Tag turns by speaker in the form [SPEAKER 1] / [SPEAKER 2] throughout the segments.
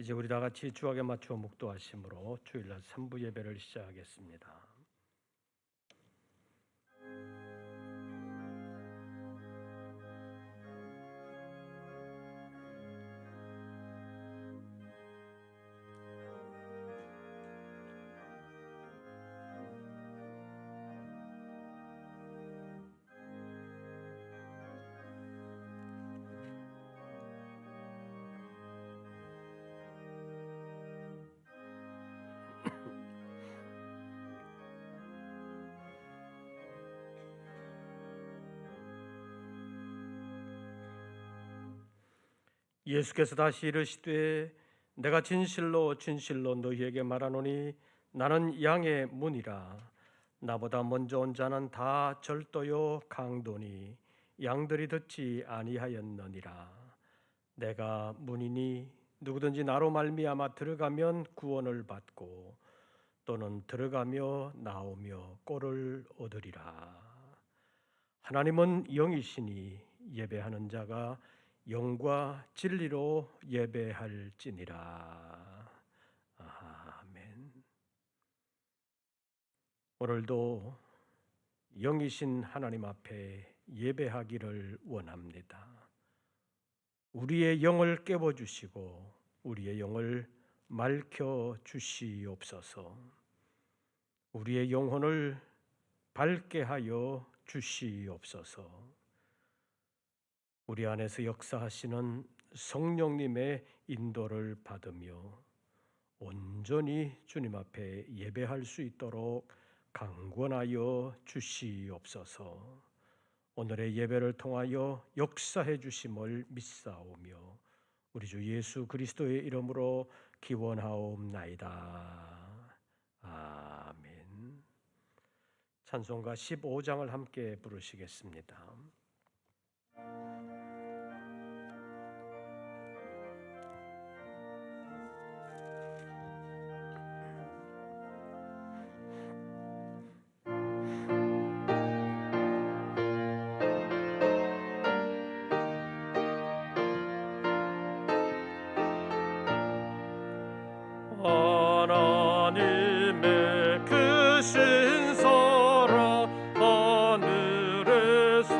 [SPEAKER 1] 이제 우리 다 같이 주악에 맞추어 묵도하심으로 주일날 3부 예배를 시작하겠습니다. 예수께서 다시 이르시되 내가 진실로 진실로 너희에게 말하노니 나는 양의 문이라. 나보다 먼저 온 자는 다 절도요 강도니 양들이 듣지 아니하였느니라. 내가 문이니 누구든지 나로 말미암아 들어가면 구원을 받고 또는 들어가며 나오며 꼴을 얻으리라. 하나님은 영이시니 예배하는 자가 영과 진리로 예배할지니라. 아멘. 오늘도 영이신 하나님 앞에 예배하기를 원합니다. 우리의 영을 깨워주시고 우리의 영을 맑혀 주시옵소서. 우리의 영혼을 밝게 하여 주시옵소서. 우리 안에서 역사하시는 성령님의 인도를 받으며 온전히 주님 앞에 예배할 수 있도록 강권하여 주시옵소서. 오늘의 예배를 통하여 역사해 주심을 믿사오며 우리 주 예수 그리스도의 이름으로 기원하옵나이다. 아멘. 찬송가 15장을 함께 부르시겠습니다. 하나님의 그 신사랑 하늘에서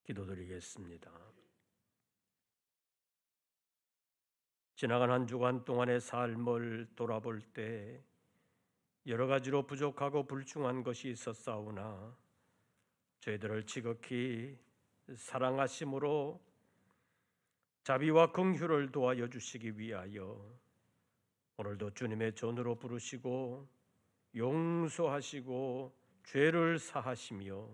[SPEAKER 1] 기도드리겠습니다. 지나간 한 주간 동안의 삶을 돌아볼 때 여러 가지로 부족하고 불충한 것이 있었사오나 저희들을 지극히 사랑하심으로 자비와 긍휼을 도와여 주시기 위하여 오늘도 주님의 전으로 부르시고 용서하시고 죄를 사하시며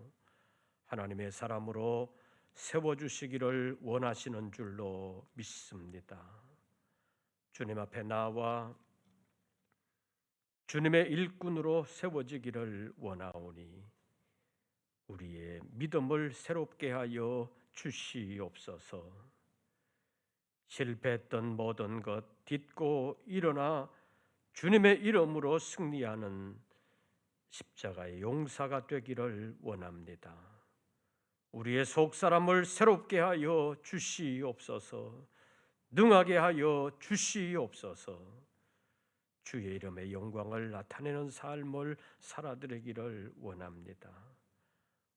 [SPEAKER 1] 하나님의 사람으로 세워주시기를 원하시는 줄로 믿습니다. 주님 앞에 나와 주님의 일꾼으로 세워지기를 원하오니 우리의 믿음을 새롭게 하여 주시옵소서. 실패했던 모든 것 딛고 일어나 주님의 이름으로 승리하는 십자가의 용사가 되기를 원합니다. 우리의 속사람을 새롭게 하여 주시옵소서. 능하게 하여 주시옵소서. 주의 이름의 영광을 나타내는 삶을 살아드리기를 원합니다.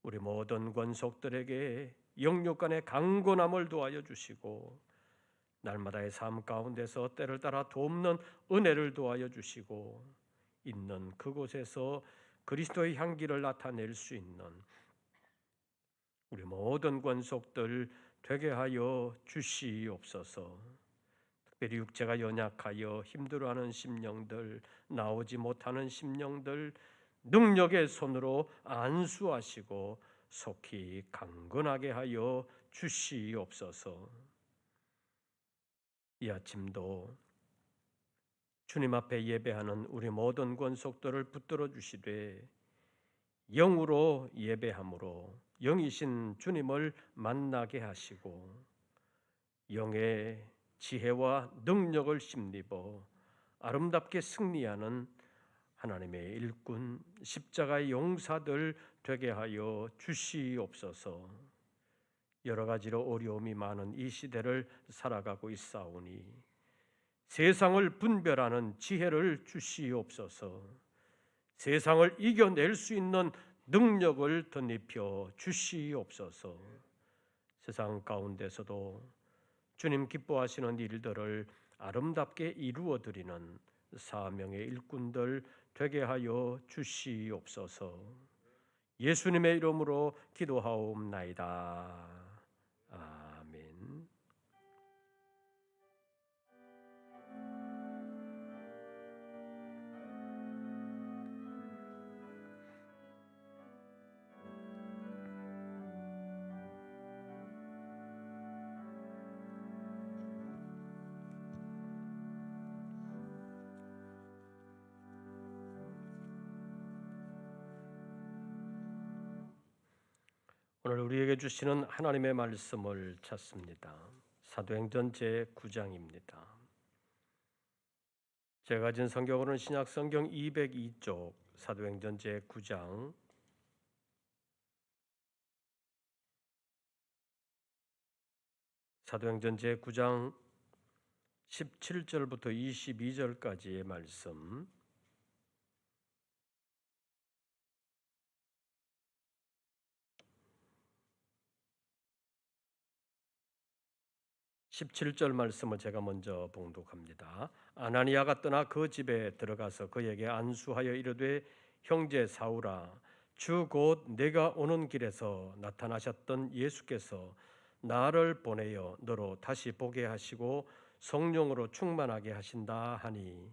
[SPEAKER 1] 우리 모든 권속들에게 영육 간의 강건함을 도와여 주시고 날마다의 삶 가운데서 때를 따라 돕는 은혜를 도와여 주시고 있는 그곳에서 그리스도의 향기를 나타낼 수 있는 우리 모든 권속들 되게 하여 주시옵소서. 특별히 육체가 연약하여 힘들어하는 심령들, 나오지 못하는 심령들 능력의 손으로 안수하시고 속히 강건하게 하여 주시옵소서. 이 아침도 주님 앞에 예배하는 우리 모든 권속들을 붙들어 주시되 영으로 예배함으로 영이신 주님을 만나게 하시고 영의 지혜와 능력을 힘입어 아름답게 승리하는 하나님의 일꾼 십자가의 용사들 되게 하여 주시옵소서. 여러 가지로 어려움이 많은 이 시대를 살아가고 있사오니 세상을 분별하는 지혜를 주시옵소서. 세상을 이겨낼 수 있는 능력을 덧입혀 주시옵소서. 세상 가운데서도 주님 기뻐하시는 일들을 아름답게 이루어드리는 사명의 일꾼들 되게 하여 주시옵소서. 예수님의 이름으로 기도하옵나이다. 아멘. 오늘 우리에게 주시는 하나님의 말씀을 찾습니다. 사도행전 제9장입니다. 제가 가진 성경으로는 신약성경 202쪽 사도행전 제9장 사도행전 제9장 17절부터 22절까지의 말씀, 17절 말씀을 제가 먼저 봉독합니다. 아나니아가 떠나 그 집에 들어가서 그에게 안수하여 이르되 형제 사울아 주 곧 내가 오는 길에서 나타나셨던 예수께서 나를 보내어 너로 다시 보게 하시고 성령으로 충만하게 하신다 하니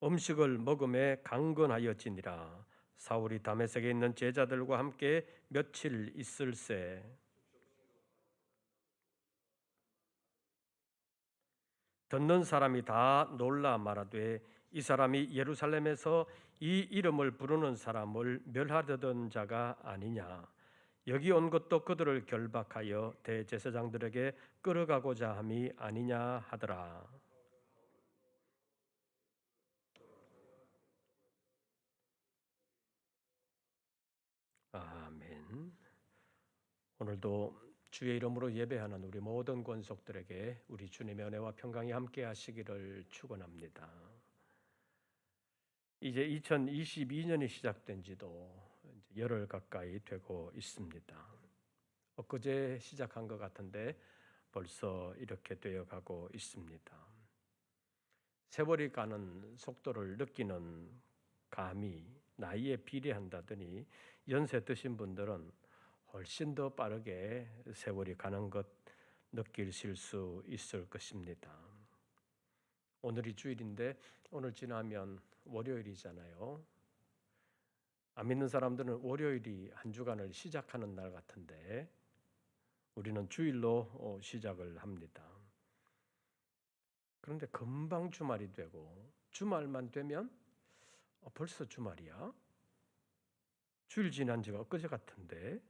[SPEAKER 1] 음식을 먹음에 강건하여지니라. 사울이 다메섹에 있는 제자들과 함께 며칠 있을새 듣는 사람이 다 놀라 말하되 이 사람이 예루살렘에서 이 이름을 부르는 사람을 멸하려던 자가 아니냐. 여기 온 것도 그들을 결박하여 대제사장들에게 끌어가고자 함이 아니냐 하더라. 아멘. 오늘도 주의 이름으로 예배하는 우리 모든 권속들에게 우리 주님의 은혜와 평강이 함께 하시기를 축원합니다. 이제 2022년이 시작된 지도 열흘 가까이 되고 있습니다. 엊그제 시작한 것 같은데 벌써 이렇게 되어가고 있습니다. 세월이 가는 속도를 느끼는 감이 나이에 비례한다더니 연세 드신 분들은 훨씬 더 빠르게 세월이 가는 것 느끼실 수 있을 것입니다. 오늘이 주일인데 오늘 지나면 월요일이잖아요. 안 믿는 사람들은 월요일이 한 주간을 시작하는 날 같은데 우리는 주일로 시작을 합니다. 그런데 금방 주말이 되고 주말만 되면 벌써 주말이야? 주일 지난 지가 엊그제 같은데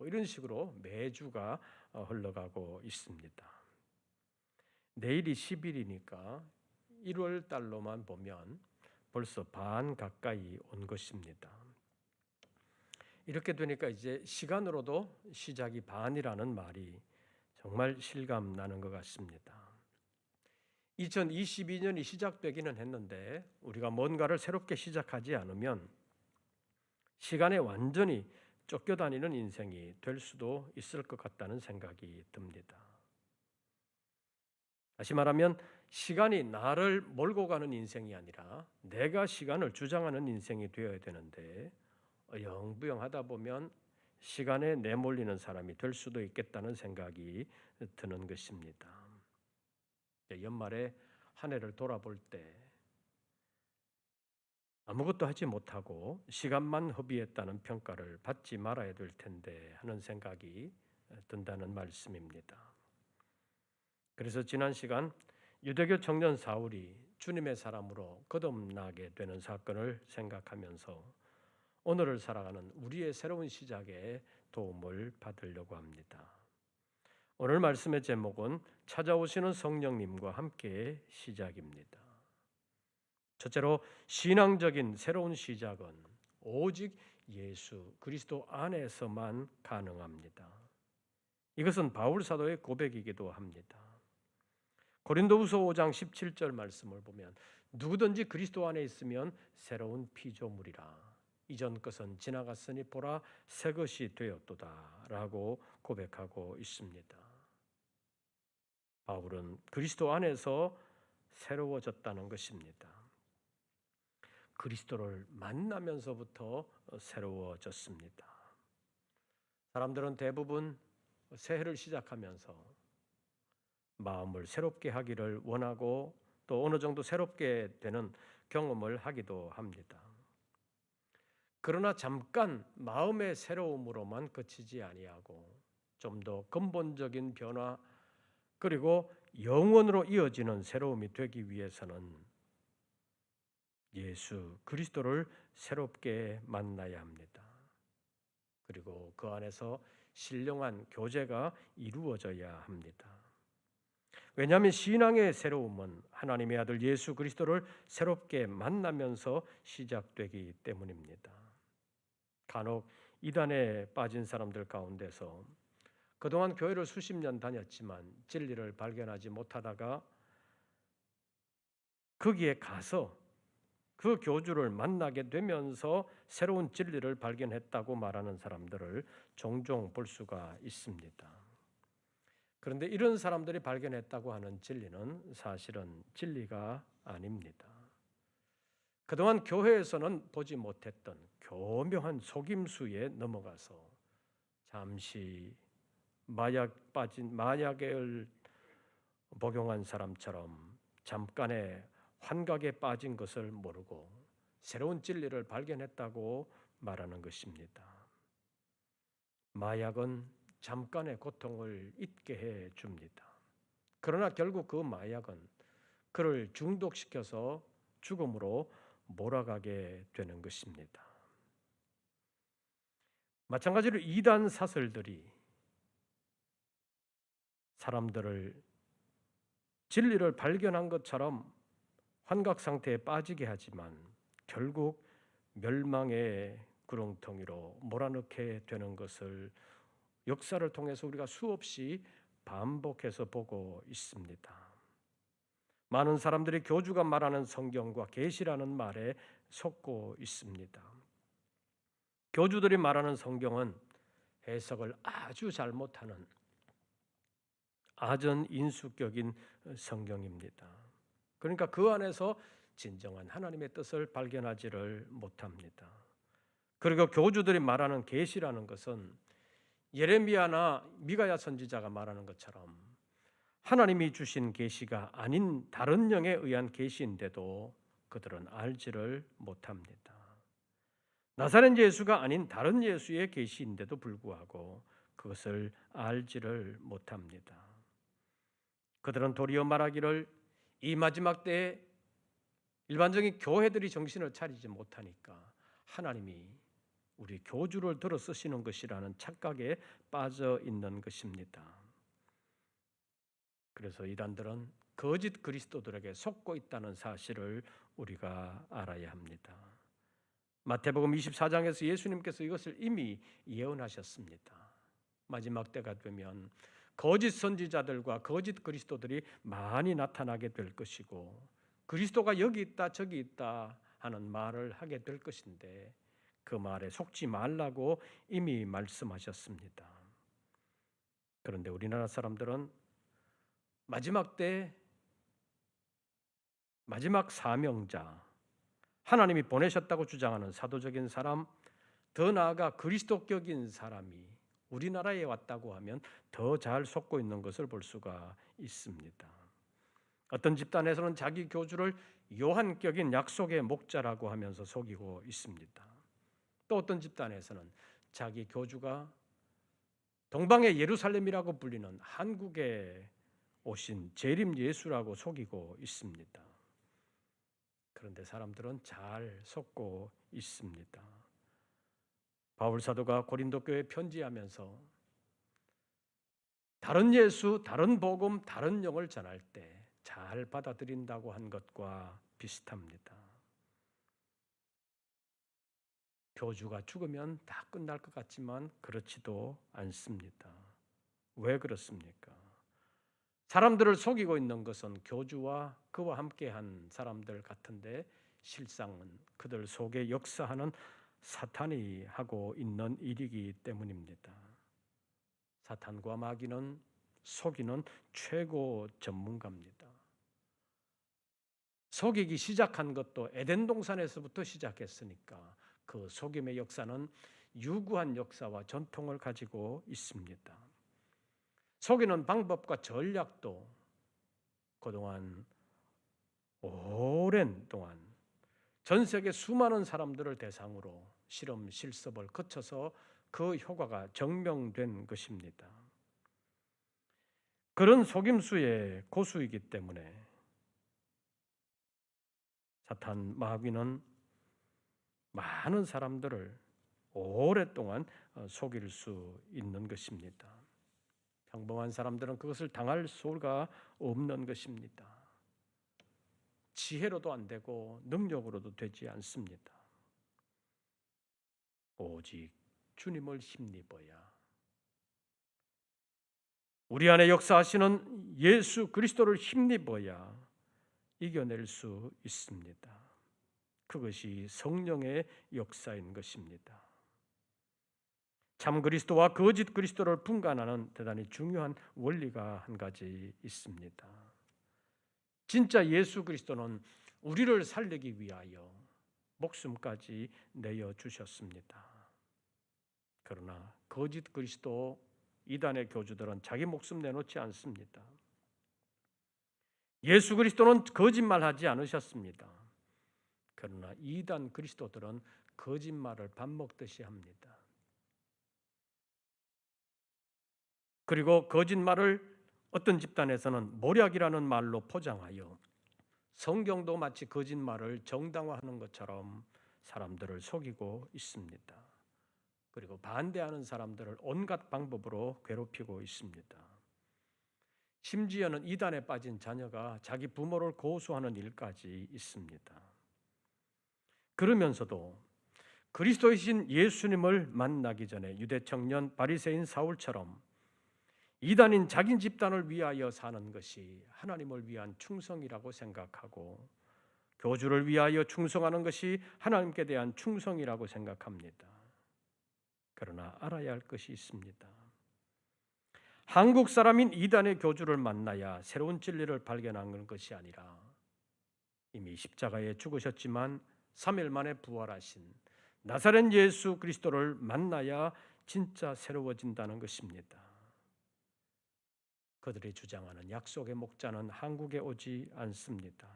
[SPEAKER 1] 이런 식으로 매주가 흘러가고 있습니다. 내일이 10일이니까 1월 달로만 보면 벌써 반 가까이 온 것입니다. 이렇게 되니까 이제 시간으로도 시작이 반이라는 말이 정말 실감 나는 것 같습니다. 2022년이 시작되기는 했는데 우리가 뭔가를 새롭게 시작하지 않으면 시간에 완전히 쫓겨다니는 인생이 될 수도 있을 것 같다는 생각이 듭니다. 다시 말하면 시간이 나를 몰고 가는 인생이 아니라 내가 시간을 주장하는 인생이 되어야 되는데 어영부영 하다 보면 시간에 내몰리는 사람이 될 수도 있겠다는 생각이 드는 것입니다. 연말에 한 해를 돌아볼 때 아무것도 하지 못하고 시간만 허비했다는 평가를 받지 말아야 될 텐데 하는 생각이 든다는 말씀입니다. 그래서 지난 시간 유대교 청년 사울이 주님의 사람으로 거듭나게 되는 사건을 생각하면서 오늘을 살아가는 우리의 새로운 시작에 도움을 받으려고 합니다. 오늘 말씀의 제목은 찾아오시는 성령님과 함께 시작입니다. 첫째로 신앙적인 새로운 시작은 오직 예수 그리스도 안에서만 가능합니다. 이것은 바울 사도의 고백이기도 합니다. 고린도후서 5장 17절 말씀을 보면 누구든지 그리스도 안에 있으면 새로운 피조물이라 이전 것은 지나갔으니 보라 새 것이 되었도다라고 고백하고 있습니다. 바울은 그리스도 안에서 새로워졌다는 것입니다. 그리스도를 만나면서부터 새로워졌습니다. 사람들은 대부분 새해를 시작하면서 마음을 새롭게 하기를 원하고 또 어느 정도 새롭게 되는 경험을 하기도 합니다. 그러나 잠깐 마음의 새로움으로만 그치지 아니하고 좀 더 근본적인 변화 그리고 영원으로 이어지는 새로움이 되기 위해서는 예수 그리스도를 새롭게 만나야 합니다. 그리고 그 안에서 신령한 교제가 이루어져야 합니다. 왜냐하면 신앙의 새로움은 하나님의 아들 예수 그리스도를 새롭게 만나면서 시작되기 때문입니다. 간혹 이단에 빠진 사람들 가운데서 그동안 교회를 수십 년 다녔지만 진리를 발견하지 못하다가 거기에 가서 그 교주를 만나게 되면서 새로운 진리를 발견했다고 말하는 사람들을 종종 볼 수가 있습니다. 그런데 이런 사람들이 발견했다고 하는 진리는 사실은 진리가 아닙니다. 그동안 교회에서는 보지 못했던 교묘한 속임수에 넘어가서 잠시 마약을 복용한 사람처럼 잠깐의 환각에 빠진 것을 모르고 새로운 진리를 발견했다고 말하는 것입니다. 마약은 잠깐의 고통을 잊게 해 줍니다. 그러나 결국 그 마약은 그를 중독시켜서 죽음으로 몰아가게 되는 것입니다. 마찬가지로 이단 사설들이 사람들을 진리를 발견한 것처럼 환각 상태에 빠지게 하지만 결국 멸망의 구렁텅이로 몰아넣게 되는 것을 역사를 통해서 우리가 수없이 반복해서 보고 있습니다. 많은 사람들이 교주가 말하는 성경과 계시라는 말에 속고 있습니다. 교주들이 말하는 성경은 해석을 아주 잘못하는 아전인수격인 성경입니다. 그러니까 그 안에서 진정한 하나님의 뜻을 발견하지를 못합니다. 그리고 교주들이 말하는 계시라는 것은 예레미야나 미가야 선지자가 말하는 것처럼 하나님이 주신 계시가 아닌 다른 영에 의한 계시인데도 그들은 알지를 못합니다. 나사렛 예수가 아닌 다른 예수의 계시인데도 불구하고 그것을 알지를 못합니다. 그들은 도리어 말하기를 이 마지막 때에 일반적인 교회들이 정신을 차리지 못하니까 하나님이 우리 교주를 들어 쓰시는 것이라는 착각에 빠져 있는 것입니다. 그래서 이단들은 거짓 그리스도들에게 속고 있다는 사실을 우리가 알아야 합니다. 마태복음 24장에서 예수님께서 이것을 이미 예언하셨습니다. 마지막 때가 되면 거짓 선지자들과 거짓 그리스도들이 많이 나타나게 될 것이고 그리스도가 여기 있다 저기 있다 하는 말을 하게 될 것인데 그 말에 속지 말라고 이미 말씀하셨습니다. 그런데 우리나라 사람들은 마지막 때 마지막 사명자 하나님이 보내셨다고 주장하는 사도적인 사람, 더 나아가 그리스도격인 사람이 우리나라에 왔다고 하면 더 잘 속고 있는 것을 볼 수가 있습니다. 어떤 집단에서는 자기 교주를 요한격인 약속의 목자라고 하면서 속이고 있습니다. 또 어떤 집단에서는 자기 교주가 동방의 예루살렘이라고 불리는 한국에 오신 재림 예수라고 속이고 있습니다. 그런데 사람들은 잘 속고 있습니다. 바울 사도가 고린도 교회에 편지하면서 다른 예수, 다른 복음, 다른 영을 전할 때 잘 받아들인다고 한 것과 비슷합니다. 교주가 죽으면 다 끝날 것 같지만 그렇지도 않습니다. 왜 그렇습니까? 사람들을 속이고 있는 것은 교주와 그와 함께한 사람들 같은데 실상은 그들 속에 역사하는 사탄이 하고 있는 일이기 때문입니다. 사탄과 마귀는 속이는 최고 전문가입니다. 속이기 시작한 것도 에덴 동산에서부터 시작했으니까 그 속임의 역사는 유구한 역사와 전통을 가지고 있습니다. 속이는 방법과 전략도 그동안 오랜 동안 전 세계 수많은 사람들을 대상으로 실험 실습을 거쳐서 그 효과가 증명된 것입니다. 그런 속임수의 고수이기 때문에 사탄 마귀는 많은 사람들을 오랫동안 속일 수 있는 것입니다. 평범한 사람들은 그것을 당할 수가 없는 것입니다. 지혜로도 안 되고 능력으로도 되지 않습니다. 오직 주님을 힘입어야 우리 안에 역사하시는 예수 그리스도를 힘입어야 이겨낼 수 있습니다. 그것이 성령의 역사인 것입니다. 참 그리스도와 거짓 그리스도를 분간하는 대단히 중요한 원리가 한 가지 있습니다. 진짜 예수 그리스도는 우리를 살리기 위하여 목숨까지 내어 주셨습니다. 그러나 거짓 그리스도 이단의 교주들은 자기 목숨 내놓지 않습니다. 예수 그리스도는 거짓말하지 않으셨습니다. 그러나 이단 그리스도들은 거짓말을 밥 먹듯이 합니다. 그리고 거짓말을 어떤 집단에서는 모략이라는 말로 포장하여 성경도 마치 거짓말을 정당화하는 것처럼 사람들을 속이고 있습니다. 그리고 반대하는 사람들을 온갖 방법으로 괴롭히고 있습니다. 심지어는 이단에 빠진 자녀가 자기 부모를 고소하는 일까지 있습니다. 그러면서도 그리스도이신 예수님을 만나기 전에 유대 청년 바리새인 사울처럼 이단인 자기 집단을 위하여 사는 것이 하나님을 위한 충성이라고 생각하고 교주를 위하여 충성하는 것이 하나님께 대한 충성이라고 생각합니다. 그러나 알아야 할 것이 있습니다. 한국 사람인 이단의 교주를 만나야 새로운 진리를 발견하는 것이 아니라 이미 십자가에 죽으셨지만 3일 만에 부활하신 나사렛 예수 그리스도를 만나야 진짜 새로워진다는 것입니다. 그들이 주장하는 약속의 목자는 한국에 오지 않습니다.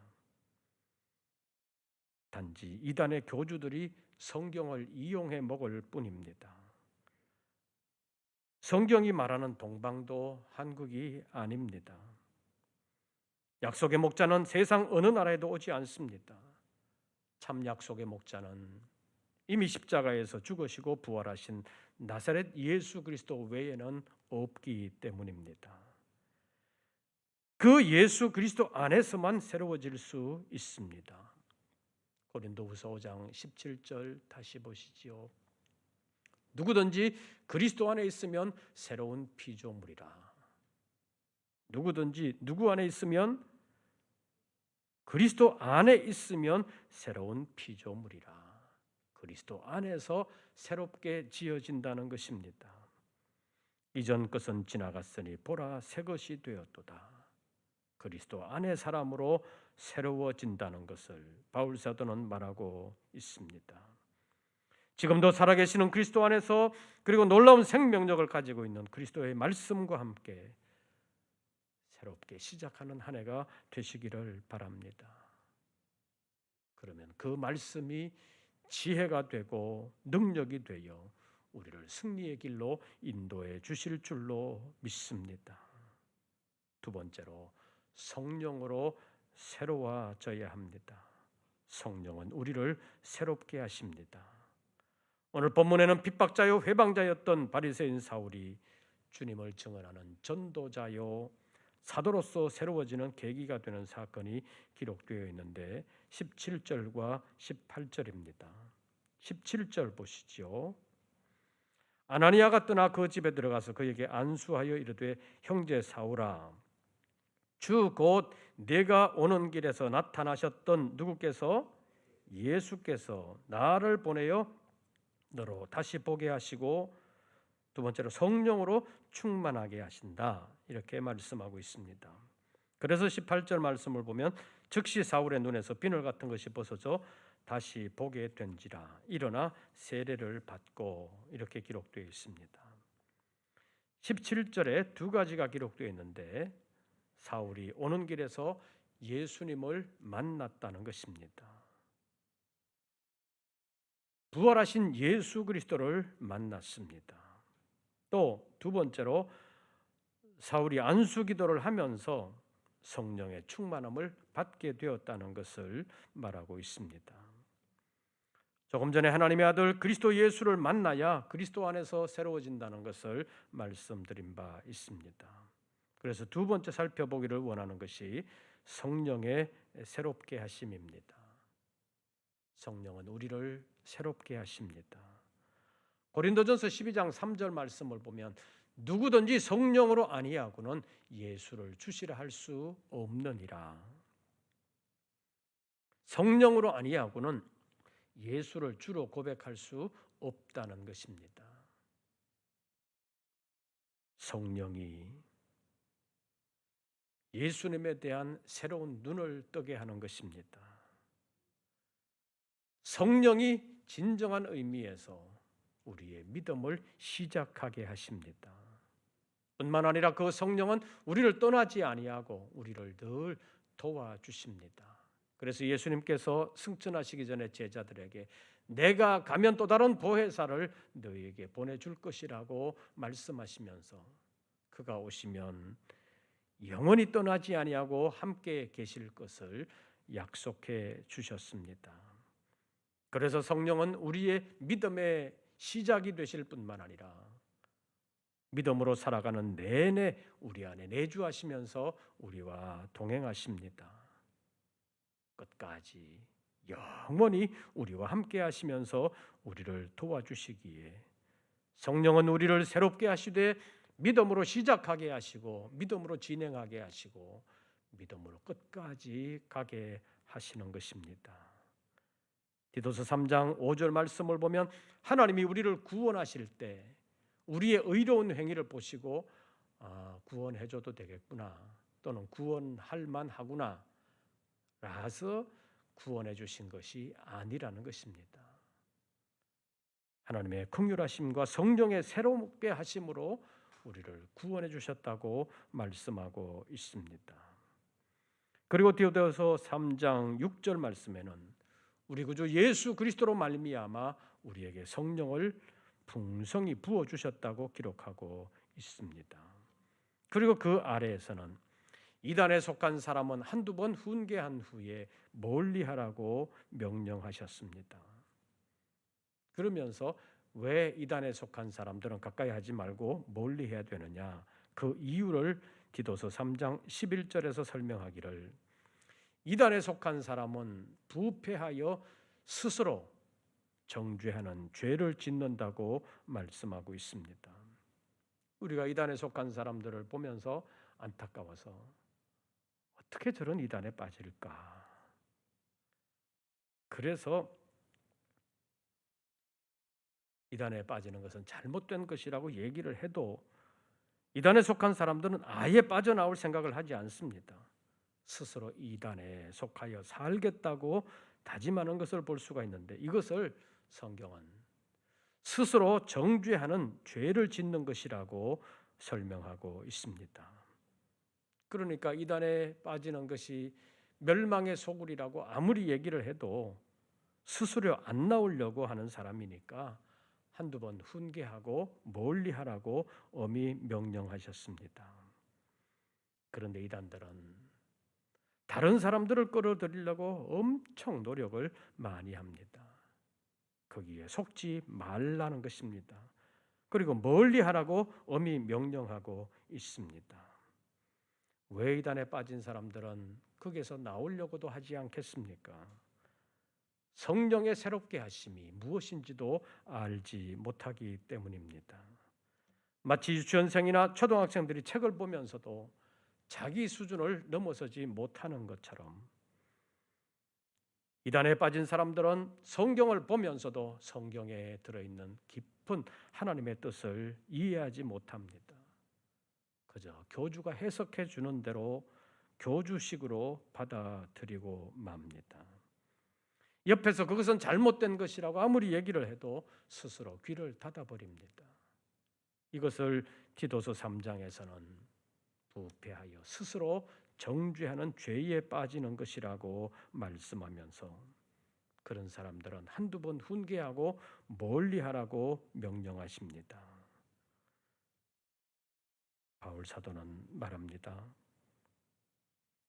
[SPEAKER 1] 단지 이단의 교주들이 성경을 이용해 먹을 뿐입니다. 성경이 말하는 동방도 한국이 아닙니다. 약속의 목자는 세상 어느 나라에도 오지 않습니다. 참 약속의 목자는 이미 십자가에서 죽으시고 부활하신 나사렛 예수 그리스도 외에는 없기 때문입니다. 그 예수 그리스도 안에서만 새로워질 수 있습니다. 고린도후서 5장 17절 다시 보시지요. 누구든지 그리스도 안에 있으면 새로운 피조물이라. 누구든지 누구 안에 있으면 그리스도 안에 있으면 새로운 피조물이라. 그리스도 안에서 새롭게 지어진다는 것입니다. 이전 것은 지나갔으니 보라 새 것이 되었도다. 그리스도 안의 사람으로 새로워진다는 것을 바울 사도는 말하고 있습니다. 지금도 살아계시는 그리스도 안에서 그리고 놀라운 생명력을 가지고 있는 그리스도의 말씀과 함께 새롭게 시작하는 한 해가 되시기를 바랍니다. 그러면 그 말씀이 지혜가 되고 능력이 되어 우리를 승리의 길로 인도해 주실 줄로 믿습니다. 두 번째로 성령으로 새로워져야 합니다. 성령은 우리를 새롭게 하십니다. 오늘 본문에는 핍박자요 회방자였던 바리새인 사울이 주님을 증언하는 전도자요 사도로서 새로워지는 계기가 되는 사건이 기록되어 있는데 17절과 18절입니다. 17절 보시죠. 아나니아가 떠나 그 집에 들어가서 그에게 안수하여 이르되 형제 사울아 주 곧 네가 오는 길에서 나타나셨던 누구께서 예수께서 나를 보내어 너로 다시 보게 하시고 두 번째로 성령으로 충만하게 하신다. 이렇게 말씀하고 있습니다. 그래서 18절 말씀을 보면 즉시 사울의 눈에서 비늘 같은 것이 벗어져 다시 보게 된지라 일어나 세례를 받고 이렇게 기록되어 있습니다. 17절에 두 가지가 기록되어 있는데 사울이 오는 길에서 예수님을 만났다는 것입니다. 부활하신 예수 그리스도를 만났습니다. 또 두 번째로 사울이 안수 기도를 하면서 성령의 충만함을 받게 되었다는 것을 말하고 있습니다. 조금 전에 하나님의 아들 그리스도 예수를 만나야 그리스도 안에서 새로워진다는 것을 말씀드린 바 있습니다. 그래서 두 번째 살펴보기를 원하는 것이 성령의 새롭게 하심입니다. 성령은 우리를 새롭게 하십니다. 고린도전서 12장 3절 말씀을 보면 누구든지 성령으로 아니하고는 예수를 주시라 할 수 없느니라. 성령으로 아니하고는 예수를 주로 고백할 수 없다는 것입니다. 성령이 예수님에 대한 새로운 눈을 뜨게 하는 것입니다. 성령이 진정한 의미에서 우리의 믿음을 시작하게 하십니다. 뿐만 아니라 그 성령은 우리를 떠나지 아니하고 우리를 늘 도와주십니다. 그래서 예수님께서 승천하시기 전에 제자들에게 내가 가면 또 다른 보혜사를 너희에게 보내줄 것이라고 말씀하시면서 그가 오시면 영원히 떠나지 아니하고 함께 계실 것을 약속해 주셨습니다. 그래서 성령은 우리의 믿음의 시작이 되실 뿐만 아니라 믿음으로 살아가는 내내 우리 안에 내주하시면서 우리와 동행하십니다. 끝까지 영원히 우리와 함께 하시면서 우리를 도와주시기에 성령은 우리를 새롭게 하시되 믿음으로 시작하게 하시고 믿음으로 진행하게 하시고 믿음으로 끝까지 가게 하시는 것입니다. 디도서 3장 5절 말씀을 보면 하나님이 우리를 구원하실 때 우리의 의로운 행위를 보시고 구원해줘도 되겠구나 또는 구원할 만하구나 라서 구원해 주신 것이 아니라는 것입니다. 하나님의 긍휼하심과 성령의 새롭게 하심으로 우리를 구원해 주셨다고 말씀하고 있습니다. 그리고 디도서 3장 6절 말씀에는 우리 구주 예수 그리스도로 말미암아 우리에게 성령을 풍성히 부어 주셨다고 기록하고 있습니다. 그리고 그 아래에서는 이단에 속한 사람은 한두 번 훈계한 후에 멀리하라고 명령하셨습니다. 그러면서 왜 이단에 속한 사람들은 가까이 하지 말고 멀리해야 되느냐? 그 이유를 디도서 3장 11절에서 설명하기를 이단에 속한 사람은 부패하여 스스로 정죄하는 죄를 짓는다고 말씀하고 있습니다. 우리가 이단에 속한 사람들을 보면서 안타까워서 어떻게 저런 이단에 빠질까? 그래서 이단에 빠지는 것은 잘못된 것이라고 얘기를 해도 이단에 속한 사람들은 아예 빠져나올 생각을 하지 않습니다. 스스로 이단에 속하여 살겠다고 다짐하는 것을 볼 수가 있는데 이것을 성경은 스스로 정죄하는 죄를 짓는 것이라고 설명하고 있습니다. 그러니까 이단에 빠지는 것이 멸망의 소굴이라고 아무리 얘기를 해도 스스로 안 나오려고 하는 사람이니까 한두 번 훈계하고 멀리하라고 엄히 명령하셨습니다. 그런데 이단들은 다른 사람들을 끌어들이려고 엄청 노력을 많이 합니다. 거기에 속지 말라는 것입니다. 그리고 멀리하라고 엄히 명령하고 있습니다. 왜 이단에 빠진 사람들은 거기에서 나오려고도 하지 않겠습니까? 성령의 새롭게 하심이 무엇인지도 알지 못하기 때문입니다. 마치 유치원생이나 초등학생들이 책을 보면서도 자기 수준을 넘어서지 못하는 것처럼 이단에 빠진 사람들은 성경을 보면서도 성경에 들어있는 깊은 하나님의 뜻을 이해하지 못합니다. 그저 교주가 해석해 주는 대로 교주식으로 받아들이고 맙니다. 옆에서 그것은 잘못된 것이라고 아무리 얘기를 해도 스스로 귀를 닫아버립니다. 이것을 디도서 3장에서는 부패하여 스스로 정죄하는 죄에 빠지는 것이라고 말씀하면서 그런 사람들은 한두 번 훈계하고 멀리하라고 명령하십니다. 바울 사도는 말합니다.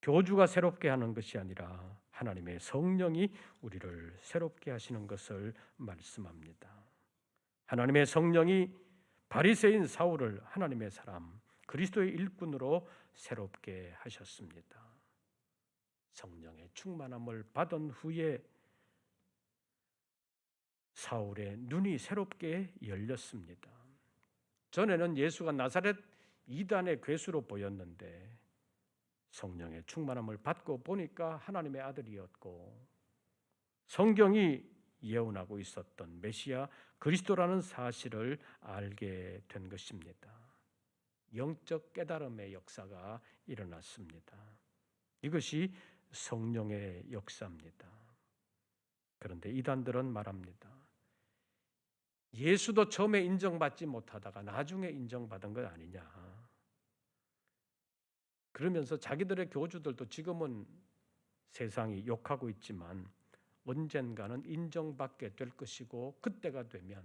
[SPEAKER 1] 교주가 새롭게 하는 것이 아니라 하나님의 성령이 우리를 새롭게 하시는 것을 말씀합니다. 하나님의 성령이 바리새인 사울을 하나님의 사람 그리스도의 일꾼으로 새롭게 하셨습니다. 성령의 충만함을 받은 후에 사울의 눈이 새롭게 열렸습니다. 전에는 예수가 나사렛 이단의 괴수로 보였는데 성령의 충만함을 받고 보니까 하나님의 아들이었고 성경이 예언하고 있었던 메시아 그리스도라는 사실을 알게 된 것입니다. 영적 깨달음의 역사가 일어났습니다. 이것이 성령의 역사입니다. 그런데 이단들은 말합니다. 예수도 처음에 인정받지 못하다가 나중에 인정받은 것 아니냐. 그러면서 자기들의 교주들도 지금은 세상이 욕하고 있지만 언젠가는 인정받게 될 것이고 그때가 되면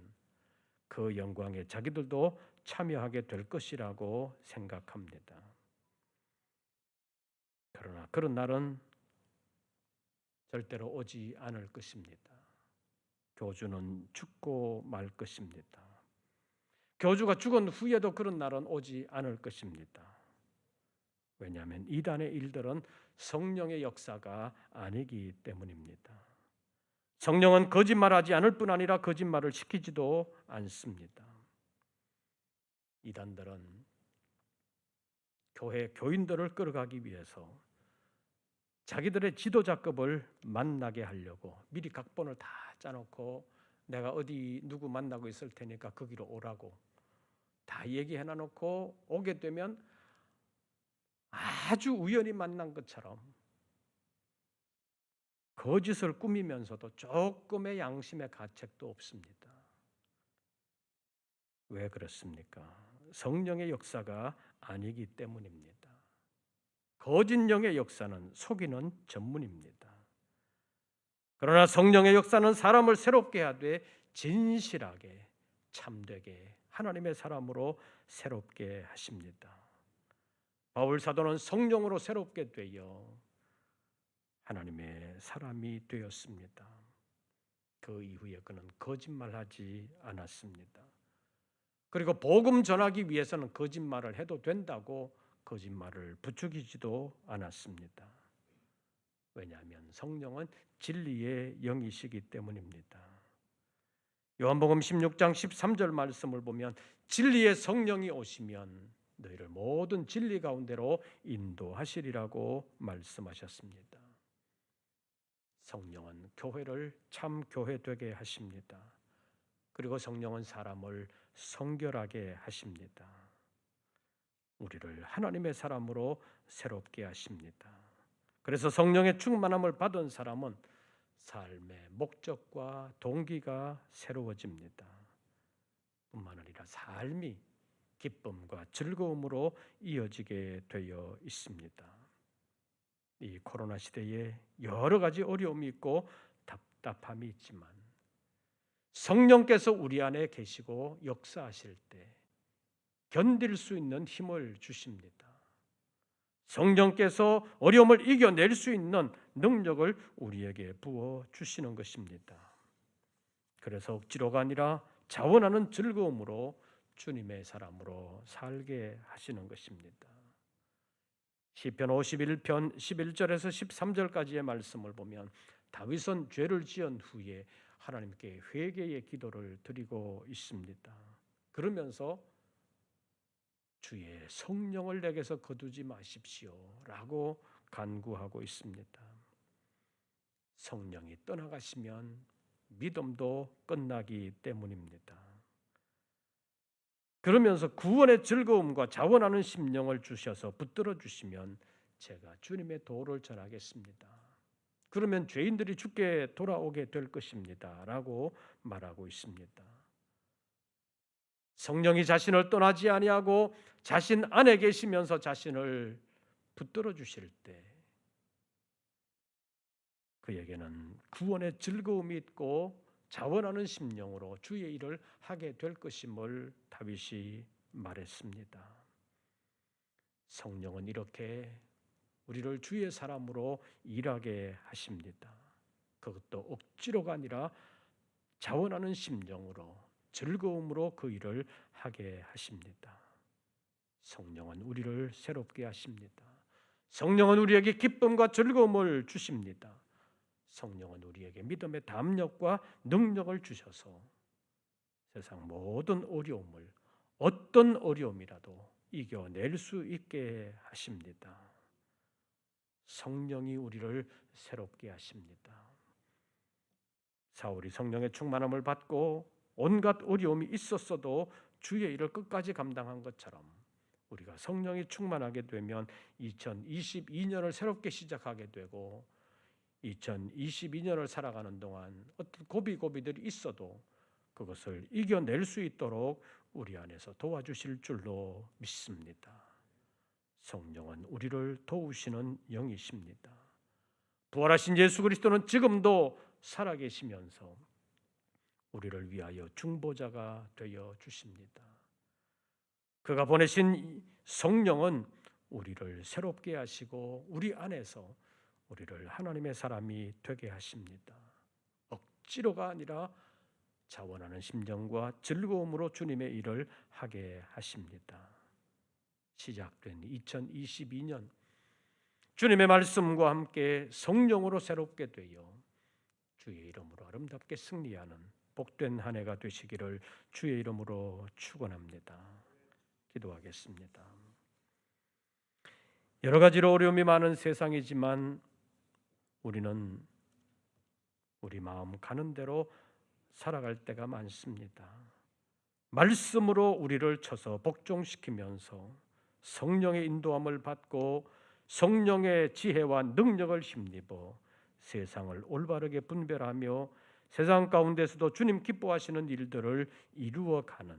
[SPEAKER 1] 그 영광에 자기들도 참여하게 될 것이라고 생각합니다. 그러나 그런 날은 절대로 오지 않을 것입니다. 교주는 죽고 말 것입니다. 교주가 죽은 후에도 그런 날은 오지 않을 것입니다. 왜냐하면 이단의 일들은 성령의 역사가 아니기 때문입니다. 성령은 거짓말하지 않을 뿐 아니라 거짓말을 시키지도 않습니다. 이단들은 교회 교인들을 끌어가기 위해서 자기들의 지도자급을 만나게 하려고 미리 각본을 다 짜놓고 내가 어디 누구 만나고 있을 테니까 거기로 오라고 다 얘기해 놔놓고 오게 되면 아주 우연히 만난 것처럼 거짓을 꾸미면서도 조금의 양심의 가책도 없습니다. 왜 그렇습니까? 성령의 역사가 아니기 때문입니다. 거짓 영의 역사는 속이는 전문입니다. 그러나 성령의 역사는 사람을 새롭게 하되 진실하게 참되게 하나님의 사람으로 새롭게 하십니다. 바울 사도는 성령으로 새롭게 되어 하나님의 사람이 되었습니다. 그 이후에 그는 거짓말하지 않았습니다. 그리고 복음 전하기 위해서는 거짓말을 해도 된다고 거짓말을 부추기지도 않았습니다. 왜냐하면 성령은 진리의 영이시기 때문입니다. 요한복음 16장 13절 말씀을 보면 진리의 성령이 오시면 너희를 모든 진리 가운데로 인도하시리라고 말씀하셨습니다. 성령은 교회를 참 교회 되게 하십니다. 그리고 성령은 사람을 성결하게 하십니다. 우리를 하나님의 사람으로 새롭게 하십니다. 그래서 성령의 충만함을 받은 사람은 삶의 목적과 동기가 새로워집니다. 뿐만 아니라 삶이 기쁨과 즐거움으로 이어지게 되어 있습니다. 이 코로나 시대에 여러 가지 어려움이 있고 답답함이 있지만 성령께서 우리 안에 계시고 역사하실 때 견딜 수 있는 힘을 주십니다. 성령께서 어려움을 이겨낼 수 있는 능력을 우리에게 부어 주시는 것입니다. 그래서 억지로가 아니라 자원하는 즐거움으로 주님의 사람으로 살게 하시는 것입니다. 시편 51편 11절에서 13절까지의 말씀을 보면 다윗은 죄를 지은 후에 하나님께 회개의 기도를 드리고 있습니다. 그러면서 주의 성령을 내게서 거두지 마십시오라고 간구하고 있습니다. 성령이 떠나가시면 믿음도 끝나기 때문입니다. 그러면서 구원의 즐거움과 자원하는 심령을 주셔서 붙들어 주시면 제가 주님의 도를 전하겠습니다. 그러면 죄인들이 주께 돌아오게 될 것입니다 라고 말하고 있습니다. 성령이 자신을 떠나지 아니하고 자신 안에 계시면서 자신을 붙들어 주실 때 그에게는 구원의 즐거움이 있고 자원하는 심령으로 주의 일을 하게 될 것임을 다윗이 말했습니다. 성령은 이렇게 우리를 주의 사람으로 일하게 하십니다. 그것도 억지로가 아니라 자원하는 심령으로 즐거움으로 그 일을 하게 하십니다. 성령은 우리를 새롭게 하십니다. 성령은 우리에게 기쁨과 즐거움을 주십니다. 성령은 우리에게 믿음의 담력과 능력을 주셔서 세상 모든 어려움을 어떤 어려움이라도 이겨낼 수 있게 하십니다. 성령이 우리를 새롭게 하십니다. 사울이 성령의 충만함을 받고 온갖 어려움이 있었어도 주의 일을 끝까지 감당한 것처럼 우리가 성령이 충만하게 되면 2022년을 새롭게 시작하게 되고 2022년을 살아가는 동안 어떤 고비고비들이 있어도 그것을 이겨낼 수 있도록 우리 안에서 도와주실 줄로 믿습니다. 성령은 우리를 도우시는 영이십니다. 부활하신 예수 그리스도는 지금도 살아계시면서 우리를 위하여 중보자가 되어 주십니다. 그가 보내신 성령은 우리를 새롭게 하시고 우리 안에서 우리를 하나님의 사람이 되게 하십니다. 억지로가 아니라 자원하는 심정과 즐거움으로 주님의 일을 하게 하십니다. 시작된 2022년 주님의 말씀과 함께 성령으로 새롭게 되어 주의 이름으로 아름답게 승리하는 복된 한 해가 되시기를 주의 이름으로 축원합니다. 기도하겠습니다. 여러 가지로 어려움이 많은 세상이지만 우리는 우리 마음 가는 대로 살아갈 때가 많습니다. 말씀으로 우리를 쳐서 복종시키면서 성령의 인도함을 받고 성령의 지혜와 능력을 힘입어 세상을 올바르게 분별하며 세상 가운데서도 주님 기뻐하시는 일들을 이루어가는,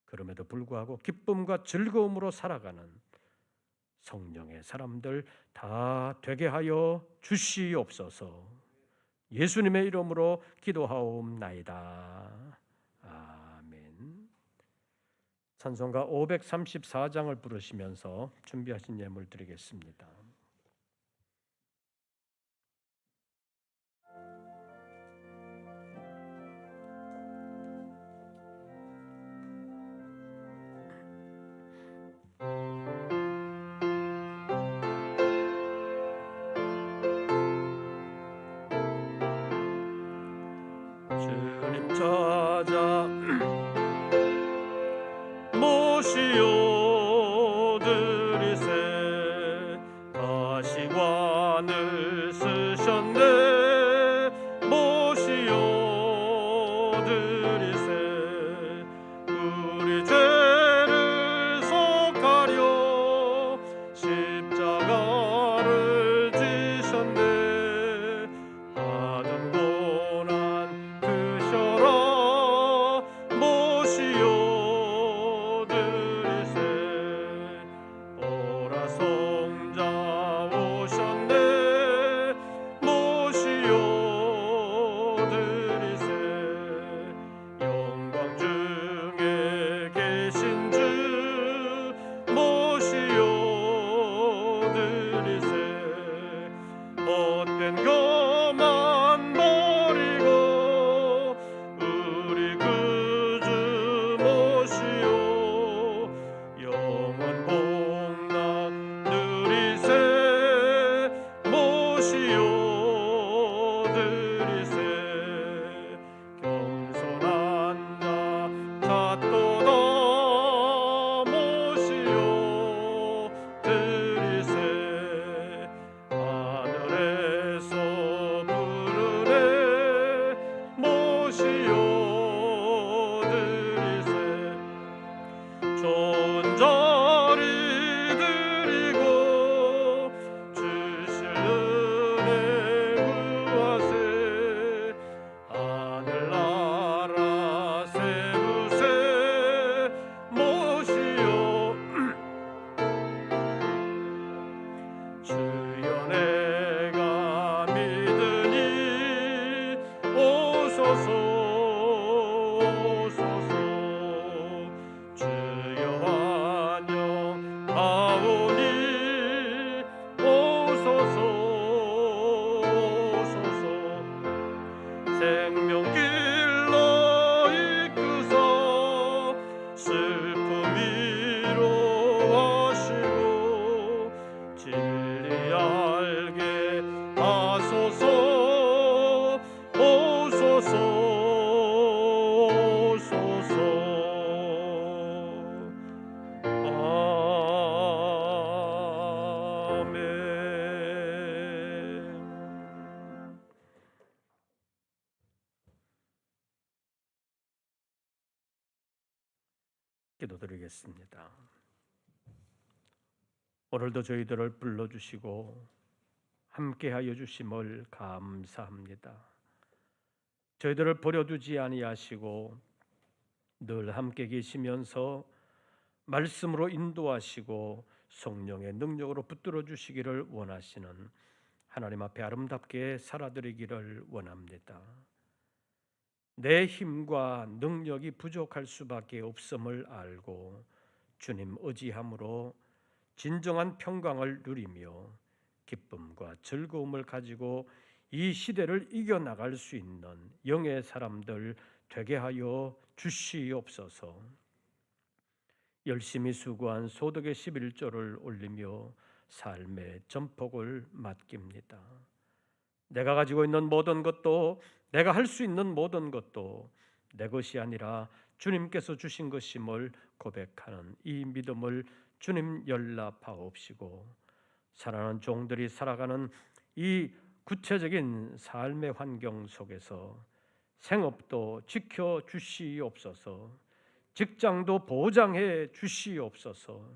[SPEAKER 1] 그럼에도 불구하고 기쁨과 즐거움으로 살아가는 성령의 사람들 다 되게 하여 주시옵소서. 예수님의 이름으로 기도하옵나이다. 아멘. 찬송가 534장을 부르시면서 준비하신 예물 드리겠습니다. 주님 찾아 모시오 드리세. 가시관을 쓰셨네. 모시오 드리세. 우리 죄를 속하려 십자가를 지셨네. 받은 고난 드셔라. 모시오 드리세. 보라 성자 오셨네. 모시오 드리세. 영광 중에 계신 주 모시오 드리세. 헛된 것만 버리고 우리 구주 모시오. 영원 복락 누리세. 모시오 드리세. 겸손한 자 찾도다. 모시오 드리세. 하늘에서 부르네. 모시오 드리세. 좋은 자리 드리고 주실 은혜 구하세. 하늘나라 세우세. 모시오. 주여 내가 믿으니 오소서. 오소서. 주여 환영하오니 오소서. 오소서. 생명길로 이끄사 슬픔 위로하시고 진리 알게 하소서. 오소서. 오소서. 아멘. 기도드리겠습니다. 오늘도 저희들을 불러주시고 함께하여 주심을 감사합니다. 저희들을 버려두지 아니하시고 늘 함께 계시면서 말씀으로 인도하시고 성령의 능력으로 붙들어 주시기를 원하시는 하나님 앞에 아름답게 살아드리기를 원합니다. 내 힘과 능력이 부족할 수밖에 없음을 알고 주님 의지함으로 진정한 평강을 누리며 기쁨과 즐거움을 가지고 이 시대를 이겨나갈 수 있는 영의 사람들 되게 하여 주시옵소서. 열심히 수고한 소득의 11조를 올리며 삶의 전폭을 맡깁니다. 내가 가지고 있는 모든 것도, 내가 할 수 있는 모든 것도 내 것이 아니라 주님께서 주신 것임을 고백하는 이 믿음을 주님 연락하옵시고, 사랑하는 종들이 살아가는 이 구체적인 삶의 환경 속에서 생업도 지켜 주시옵소서, 직장도 보장해 주시옵소서,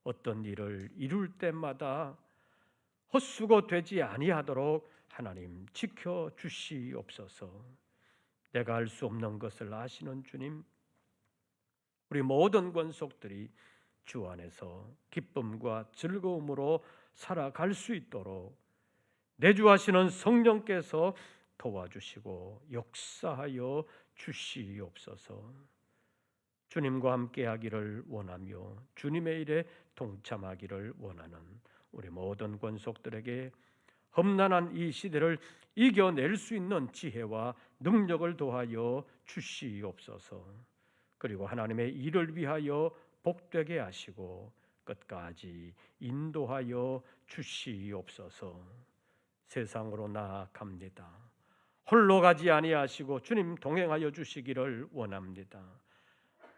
[SPEAKER 1] 어떤 일을 이룰 때마다 헛수고 되지 아니하도록 하나님 지켜 주시옵소서. 내가 할 수 없는 것을 아시는 주님, 우리 모든 권속들이 주 안에서 기쁨과 즐거움으로 살아갈 수 있도록 내주하시는 성령께서 도와주시고 역사하여 주시옵소서. 주님과 함께하기를 원하며 주님의 일에 동참하기를 원하는 우리 모든 권속들에게 험난한 이 시대를 이겨낼 수 있는 지혜와 능력을 더하여 주시옵소서. 그리고 하나님의 일을 위하여 복되게 하시고 끝까지 인도하여 주시옵소서. 세상으로 나아갑니다. 홀로 가지 아니하시고 주님 동행하여 주시기를 원합니다.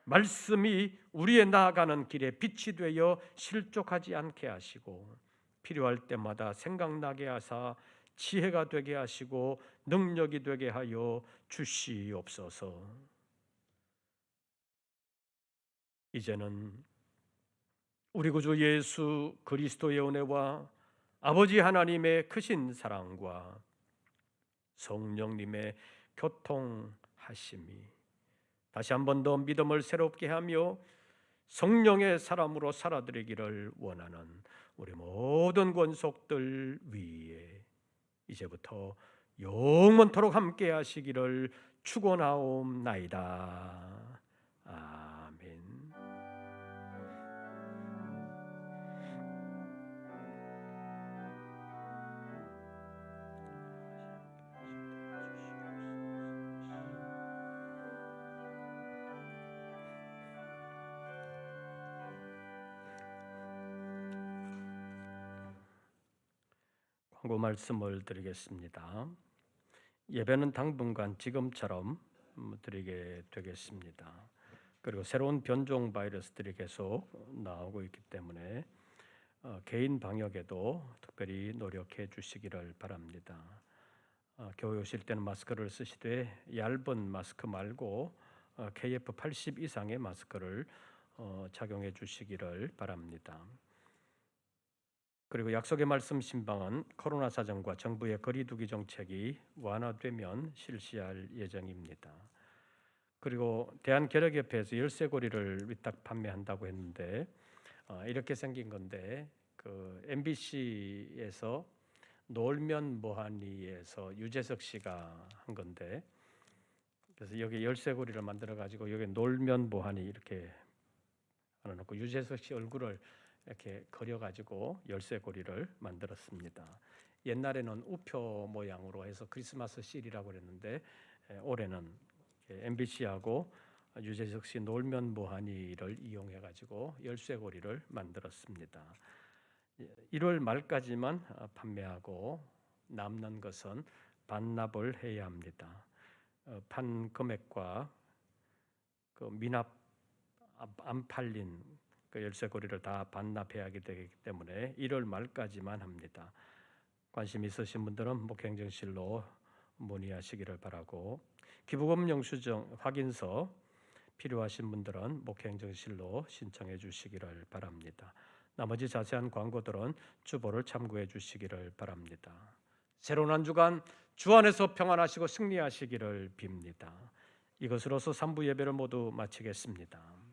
[SPEAKER 1] 말씀이 우리의 나아가는 길에 빛이 되어 실족하지 않게 하시고 필요할 때마다 생각나게 하사 지혜가 되게 하시고 능력이 되게 하여 주시옵소서. 이제는 우리 구주 예수 그리스도의 은혜와 아버지 하나님의 크신 사랑과 성령님의 교통하심이 다시 한 번 더 믿음을 새롭게 하며 성령의 사람으로 살아드리기를 원하는 우리 모든 권속들 위에 이제부터 영원토록 함께 하시기를 축원하옵나이다. 아멘. 광고 말씀을 드리겠습니다. 예배는 당분간 지금처럼 드리게 되겠습니다. 그리고 새로운 변종 바이러스들이 계속 나오고 있기 때문에 개인 방역에도 특별히 노력해 주시기를 바랍니다. 교회 오실 때는 마스크를 쓰시되 얇은 마스크 말고 KF80 이상의 마스크를 착용해 주시기를 바랍니다. 그리고 약속의 말씀 신방은 코로나 사정과 정부의 거리두기 정책이 완화되면 실시할 예정입니다. 그리고 대한결핵협회에서 열쇠고리를 위탁 판매한다고 했는데 이렇게 생긴 건데 그 MBC에서 놀면 뭐하니에서 유재석 씨가 한 건데, 그래서 여기 열쇠고리를 만들어 가지고 여기 놀면 뭐하니 이렇게 하놓고 유재석 씨 얼굴을 이렇게 그려가지고 열쇠고리를 만들었습니다. 옛날에는 우표 모양으로 해서 크리스마스 실이라고 그랬는데 올해는 MBC하고 유재석 씨 놀면 뭐하니를 이용해가지고 열쇠고리를 만들었습니다. 1월 말까지만 판매하고 남는 것은 반납을 해야 합니다. 판 금액과 그 미납 안 팔린 그 열쇠고리를 다 반납해야 하게 되기 때문에 1월 말까지만 합니다. 관심 있으신 분들은 목행정실로 문의하시기를 바라고, 기부금 영수증 확인서 필요하신 분들은 목행정실로 신청해 주시기를 바랍니다. 나머지 자세한 광고들은 주보를 참고해 주시기를 바랍니다. 새로운 한 주간 주 안에서 평안하시고 승리하시기를 빕니다. 이것으로서 3부 예배를 모두 마치겠습니다.